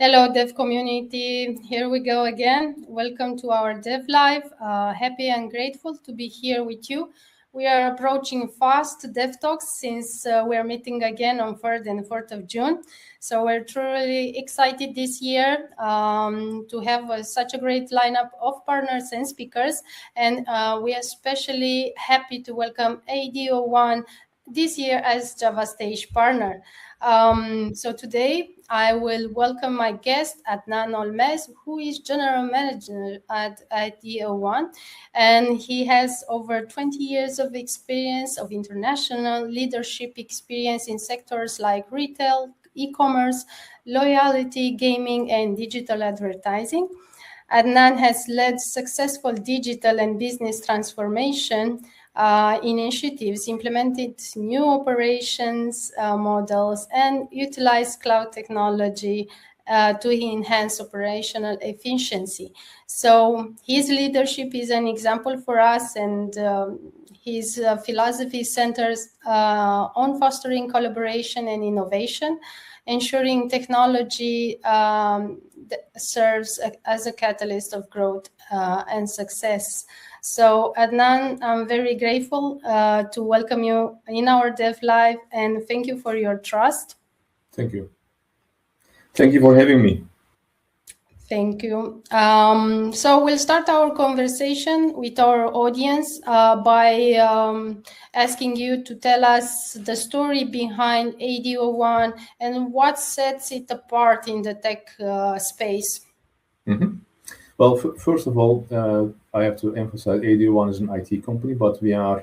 Hello, Dev community. Here we go again. Welcome to our DevLive. Happy and grateful to be here with you. We are approaching fast DevTalks since we are meeting again on 3rd and 4th of June. So we're truly excited this year to have such a great lineup of partners and speakers. And we are especially happy to welcome AD01 this year as Java Stage partner. So today I will welcome my guest, Adnan Olmez, who is General Manager at AD01, and he has over 20 years of experience of international leadership experience in sectors like retail, e-commerce, loyalty, gaming, and digital advertising. Adnan has led successful digital and business transformation initiatives, implemented new operations models, and utilized cloud technology to enhance operational efficiency. So his leadership is an example for us, and his philosophy centers on fostering collaboration and innovation, ensuring technology serves as a catalyst of growth and success. So Adnan, I'm very grateful to welcome you in our DevLive, and thank you for your trust. Thank you. Thank you for having me. Thank you. So we'll start our conversation with our audience by asking you to tell us the story behind AD01 and what sets it apart in the tech space. Mm-hmm. Well, first of all, I have to emphasize AD01 is an IT company, but we are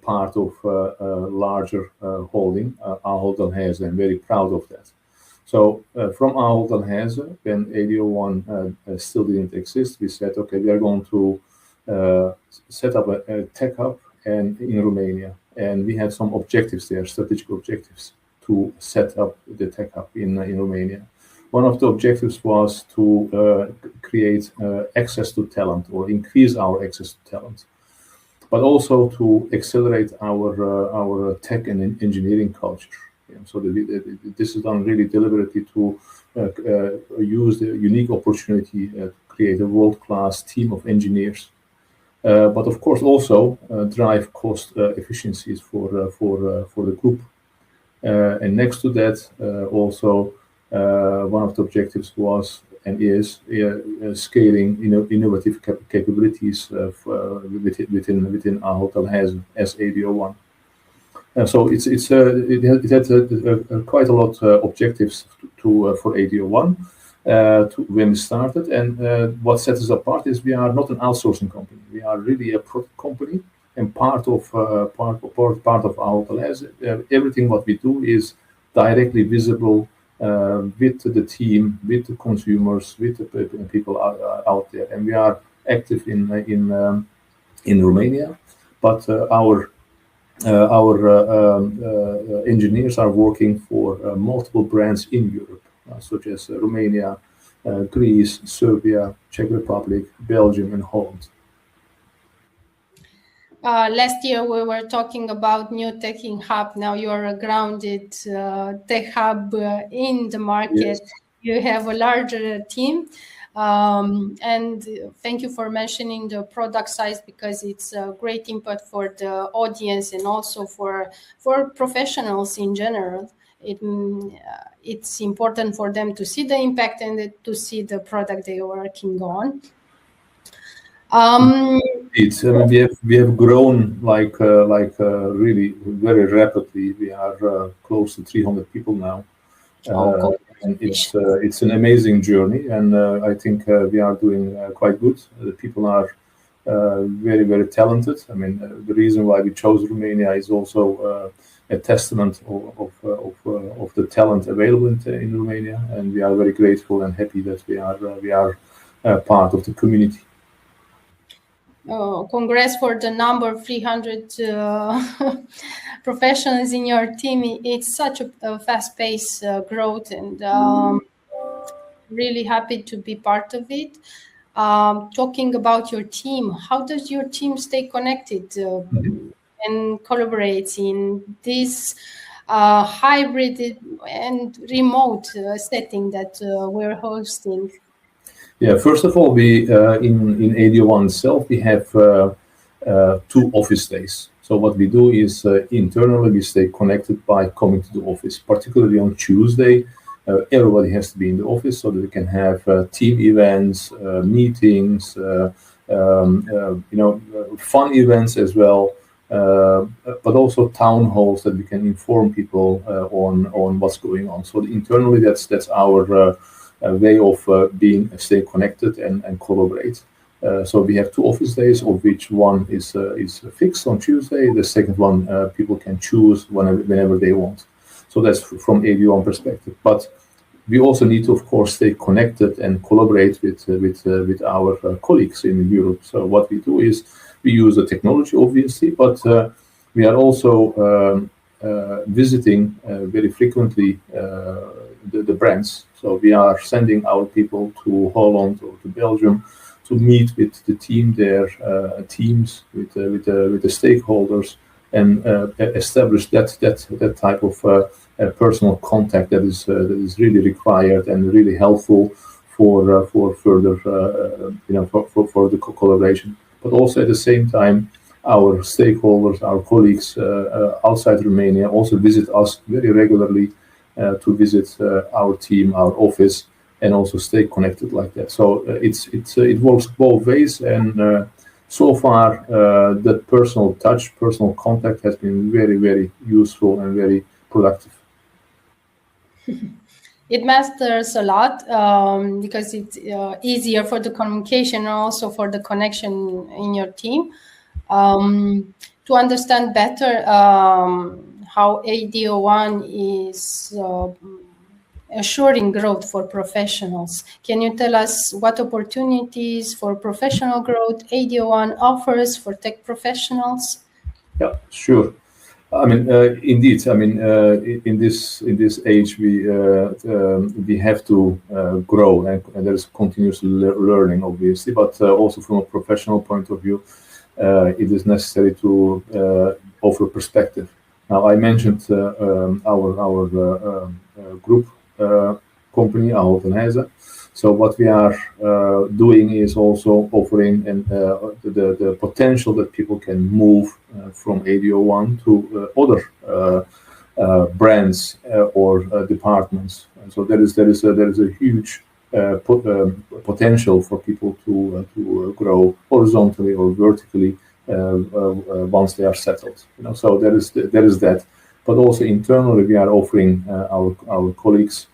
part of a larger holding, Ahold Delhaize. I'm very proud of that. So from Ahold Delhaize, when AD01 still didn't exist, we said, okay, we are going to set up a tech hub in Romania. And we had some objectives there, strategic objectives, to set up the tech hub in Romania. One of the objectives was to create access to talent or increase our access to talent, but also to accelerate our tech and engineering culture. So this is done really deliberately to use the unique opportunity to create a world-class team of engineers, but of course also drive cost efficiencies for the group. And next to that, also one of the objectives was and is scaling innovative capabilities within Ahold Delhaize as AD01. So it had quite a lot of objectives for AD01 when we started. And what sets us apart is we are not an outsourcing company. We are really a product company, and part of Ahold Delhaize. Everything what we do is directly visible with the team, with the consumers, with the people out there. And we are active in Romania, but our engineers are working for multiple brands in Europe, such as Romania, Greece, Serbia, Czech Republic, Belgium, and Holland. Last year we were talking about new tech hub. Now you are a grounded tech hub in the market. Yes. You have a larger team. And thank you for mentioning the product size, because it's a great input for the audience and also for professionals in general. It's important for them to see the impact and to see the product they are working on. We have grown like really very rapidly. We are close to 300 people now. And it's an amazing journey, and I think we are doing quite good. The people are very, very talented. I mean, the reason why we chose Romania is also a testament of the talent available in Romania, and we are very grateful and happy that we are part of the community. Congrats for the number, 300 professionals in your team. It's such a fast-paced growth, and really happy to be part of it. Talking about your team, how does your team stay connected and collaborate in this hybrid and remote setting that we're hosting? Yeah, first of all, we in AD1 itself, we have 2 office days. So what we do is internally we stay connected by coming to the office, particularly on Tuesday. Everybody has to be in the office so that we can have team events, meetings, fun events as well, but also town halls that we can inform people on what's going on. So internally, that's our way of stay connected and collaborate. So we have 2 office days, of which one is fixed on Tuesday. The second one people can choose whenever they want. So that's from AD1 perspective. But we also need to, of course, stay connected and collaborate with our colleagues in Europe. So what we do is we use the technology, obviously, but we are also visiting very frequently the brands. So we are sending our people to Holland or to Belgium to meet with the team there, teams with the stakeholders, and establish that type of personal contact that is really required and really helpful for further for the collaboration. But also at the same time, our stakeholders, our colleagues outside Romania also visit us very regularly to visit our team, our office, and also stay connected like that. So it works both ways, and so far that personal touch, personal contact has been very, very useful and very productive. It matters a lot because it's easier for the communication and also for the connection in your team. To understand better how AD1 is assuring growth for professionals, can you tell us what opportunities for professional growth AD1 offers for tech professionals? Yeah, sure. I mean, indeed. I mean, in this age, we have to grow, and there is continuous learning, obviously. But also from a professional point of view, it is necessary to offer perspective. Now, I mentioned our group company, Ahold Delhaize. So what we are doing is also offering the potential that people can move from AD1 to other brands or departments. And so there is a huge potential for people to grow horizontally or vertically once they are settled. So there is that. But also internally, we are offering our colleagues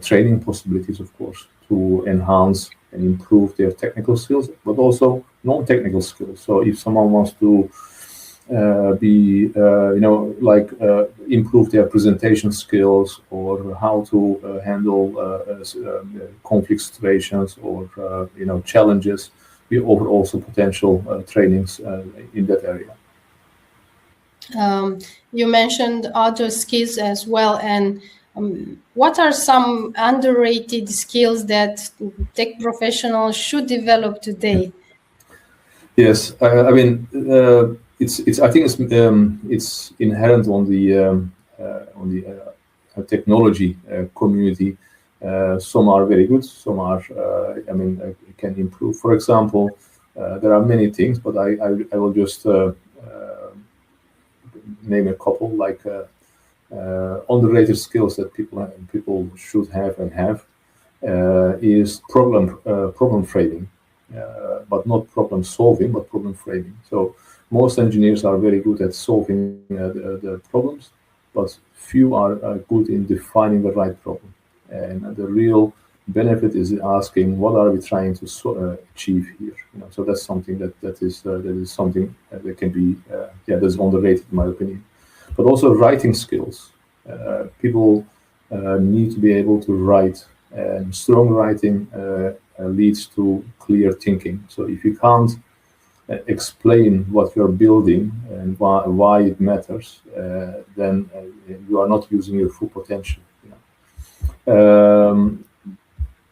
training possibilities, of course, to enhance and improve their technical skills, but also non-technical skills. So if someone wants to improve their presentation skills, or how to handle conflict situations, or challenges, we offer also potential trainings in that area. You mentioned other skills as well, and what are some underrated skills that tech professionals should develop today? Yes, I mean it's. I think it's inherent on the technology community. Some are very good. Some are. Can improve. For example, there are many things, but I will just name a couple, like underrated skills that people should have and have is problem framing, but not problem solving, but problem framing. So most engineers are very good at solving the problems, but few are good in defining the right problem. And the real benefit is asking, what are we trying to achieve here? So that's something that is something that can be that's underrated in my opinion. But also writing skills. People need to be able to write, and strong writing leads to clear thinking. So if you can't explain what you're building and why it matters, then you are not using your full potential.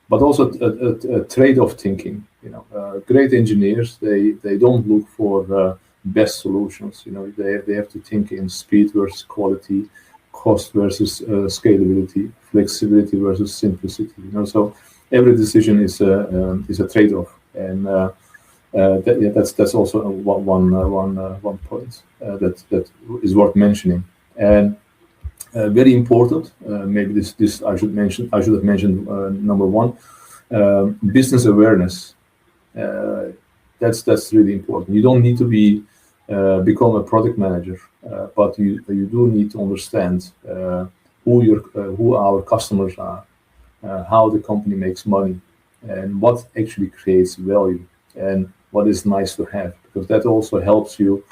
But also a trade-off thinking. Great engineers, they don't look for best solutions. They have to think in speed versus quality, cost versus scalability, flexibility versus simplicity. So every decision is a trade-off, and that's also one point that is worth mentioning. And very important, maybe this I should have mentioned number one, business awareness. That's really important. You don't need to become a product manager, but you do need to understand who our customers are, how the company makes money, and what actually creates value, and what is nice to have, because that also helps you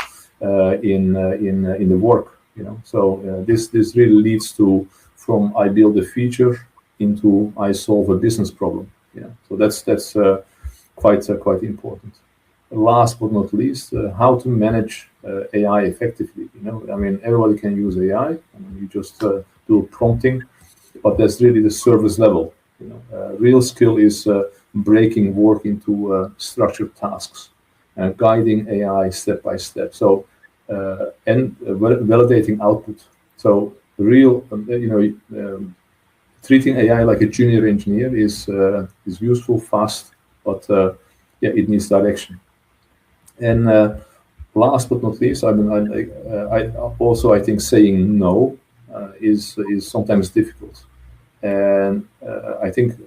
in the work. So this really leads to, from I build a feature into I solve a business problem. So that's quite important. Last but not least, how to manage AI effectively. Everybody can use AI. You just do prompting, but that's really the service level. Real skill is breaking work into structured tasks, guiding AI step by step. So and validating output. So real, treating AI like a junior engineer is useful, fast, but it needs direction. And last but not least, I think saying no is sometimes difficult, and I think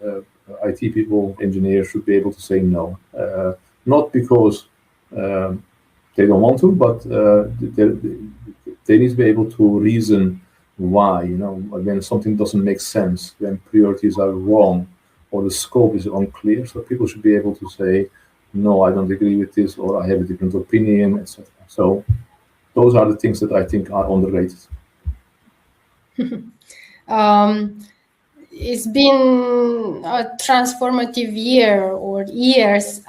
IT people, engineers, should be able to say no, not because they don't want to, but they need to be able to reason why. When something doesn't make sense, when priorities are wrong, or the scope is unclear. So people should be able to say, no, I don't agree with this, or I have a different opinion, etc. So those are the things that I think are underrated. It's been a transformative year, or years,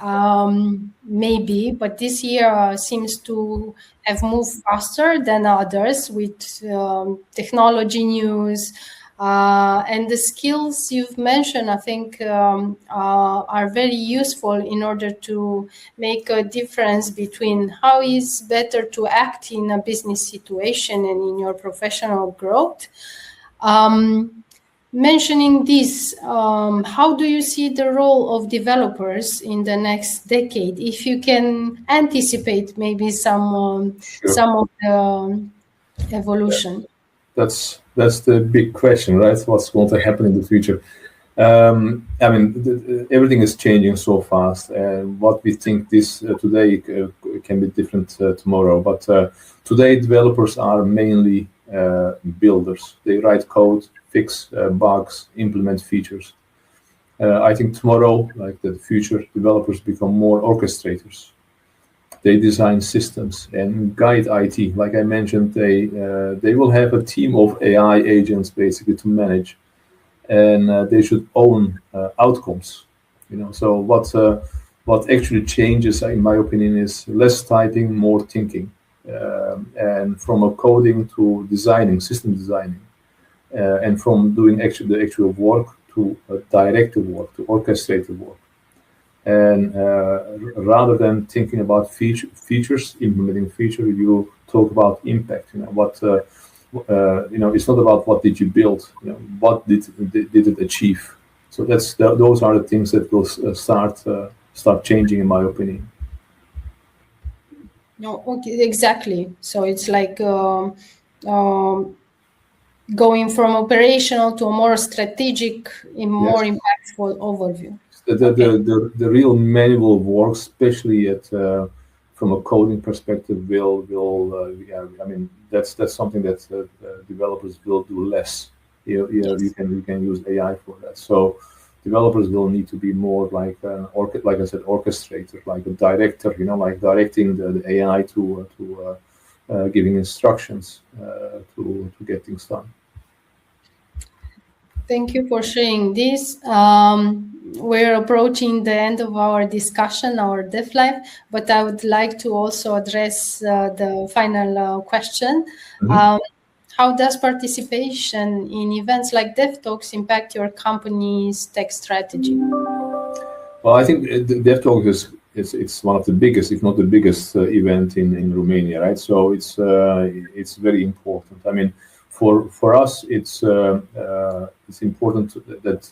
maybe, but this year seems to have moved faster than others with technology news. And the skills you've mentioned, I think, are very useful in order to make a difference between how it's better to act in a business situation and in your professional growth. Mentioning this, how do you see the role of developers in the next decade? If you can anticipate maybe some of the evolution. That's the big question, right? What's going to happen in the future? Everything is changing so fast, and what we think this today can be different tomorrow. But today, developers are mainly builders. They write code, fix bugs, implement features. I think tomorrow, like the future, developers become more orchestrators. They design systems and guide IT. Like I mentioned, they will have a team of AI agents basically to manage, and they should own outcomes. So what actually changes, in my opinion, is less typing, more thinking, and from a coding to designing, system designing, and from doing the actual work to direct the work, to orchestrate the work. And rather than thinking about features, implementing feature, you talk about impact. It's not about what did you build. What did it achieve? So those are the things that will start changing, in my opinion. No, okay, exactly. So it's like going from operational to a more strategic, more impactful overview. The real manual work, especially from a coding perspective, that's something that developers will do less. You can use AI for that. So developers will need to be more like like I said, orchestrator, like a director. Like directing the AI to giving instructions to get things done. Thank you for sharing this. We're approaching the end of our discussion, our DevLive, but I would like to also address the final question. Mm-hmm. How does participation in events like DevTalks impact your company's tech strategy? Well, I think DevTalks it's one of the biggest, if not the biggest, event in Romania, right? So it's very important. for us, it's important that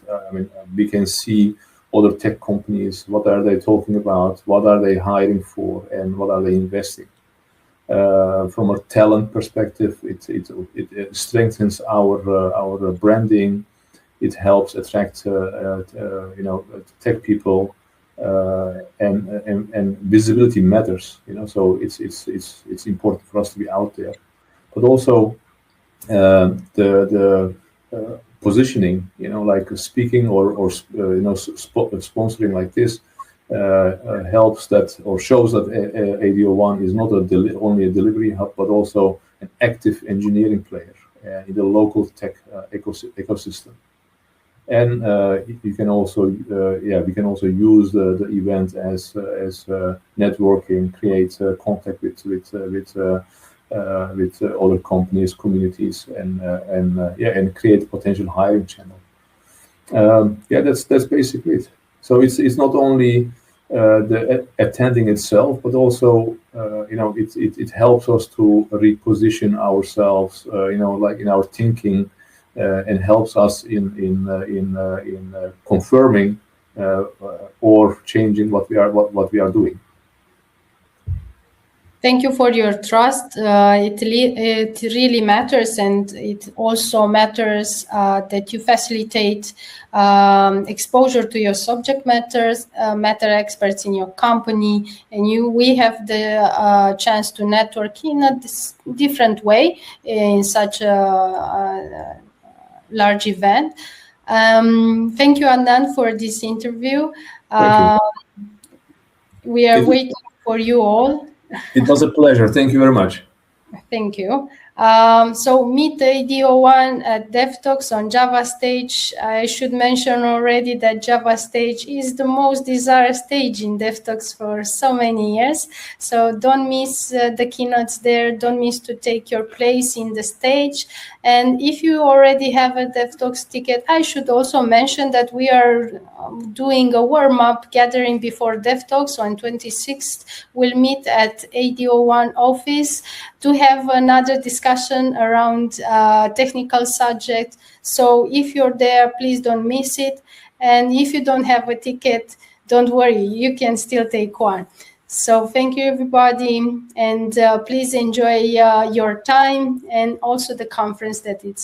we can see other tech companies. What are they talking about? What are they hiring for? And what are they investing? From a talent perspective, it strengthens our branding. It helps attract tech people, and visibility matters. So it's important for us to be out there, but also the positioning. Like speaking or sponsoring like this. Helps that, or shows that AD01 is not only a delivery hub, but also an active engineering player in the local tech ecosystem. And we can also use the event as networking, create contact with other companies, communities, and create potential hiring channel. That's basically it. So it's not only the attending itself, but also it helps us to reposition ourselves, like in our thinking, and helps us in confirming or changing what we are doing. Thank you for your trust. It really matters, and it also matters that you facilitate exposure to your subject matter experts in your company, and we have the chance to network in a different way in such a large event. Thank you, Adnan, for this interview. We are waiting for you all. It was a pleasure. Thank you very much. Thank you. So meet AD01 at DevTalks on Java stage. I should mention already that Java stage is the most desired stage in DevTalks for so many years. So don't miss the keynotes there. Don't miss to take your place in the stage. And if you already have a DevTalks ticket, I should also mention that we are doing a warm-up gathering before DevTalks on 26th. We'll meet at AD01 office to have another discussion around technical subject. So if you're there, please don't miss it. And if you don't have a ticket, don't worry, you can still take one. So thank you, everybody. And please enjoy your time and also the conference that it's